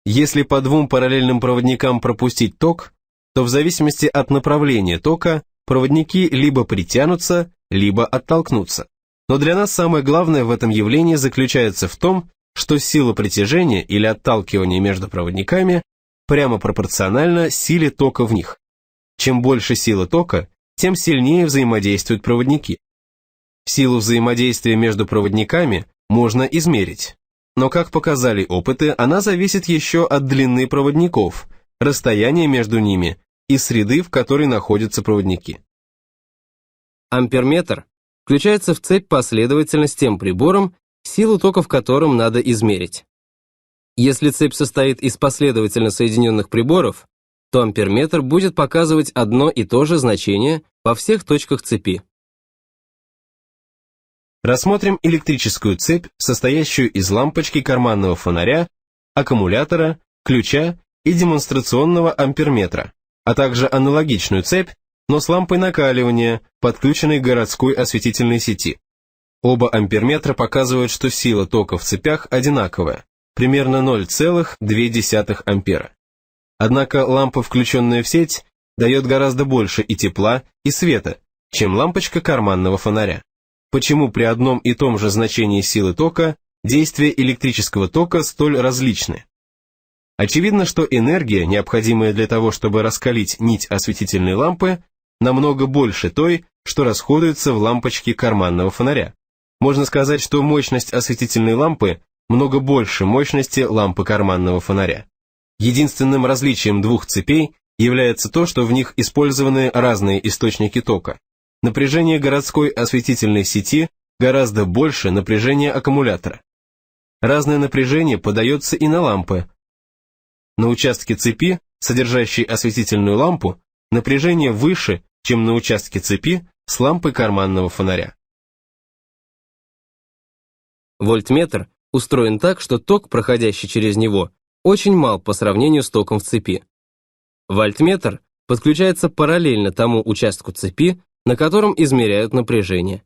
Если по двум параллельным проводникам пропустить ток, то в зависимости от направления тока проводники либо притянутся, либо оттолкнутся. Но для нас самое главное в этом явлении заключается в том, что сила притяжения или отталкивания между проводниками прямо пропорциональна силе тока в них. Чем больше сила тока, тем сильнее взаимодействуют проводники. Силу взаимодействия между проводниками можно измерить, но, как показали опыты, она зависит еще от длины проводников, расстояния между ними и среды, в которой находятся проводники. Амперметр включается в цепь последовательно с тем прибором, силу тока в котором надо измерить. Если цепь состоит из последовательно соединенных приборов, то амперметр будет показывать одно и то же значение во всех точках цепи. Рассмотрим электрическую цепь, состоящую из лампочки карманного фонаря, аккумулятора, ключа и демонстрационного амперметра, а также аналогичную цепь, но с лампой накаливания, подключенной к городской осветительной сети. Оба амперметра показывают, что сила тока в цепях одинаковая, примерно 0,2 ампера. Однако лампа, включенная в сеть, дает гораздо больше и тепла, и света, чем лампочка карманного фонаря. Почему при одном и том же значении силы тока действия электрического тока столь различны? Очевидно, что энергия, необходимая для того, чтобы раскалить нить осветительной лампы, намного больше той, что расходуется в лампочке карманного фонаря. Можно сказать, что мощность осветительной лампы много больше мощности лампы карманного фонаря. Единственным различием двух цепей является то, что в них использованы разные источники тока. Напряжение городской осветительной сети гораздо больше напряжения аккумулятора. Разное напряжение подается и на лампы. На участке цепи, содержащей осветительную лампу, напряжение выше, чем на участке цепи с лампой карманного фонаря. Вольтметр устроен так, что ток, проходящий через него, очень мал по сравнению с током в цепи. Вольтметр подключается параллельно тому участку цепи, на котором измеряют напряжение.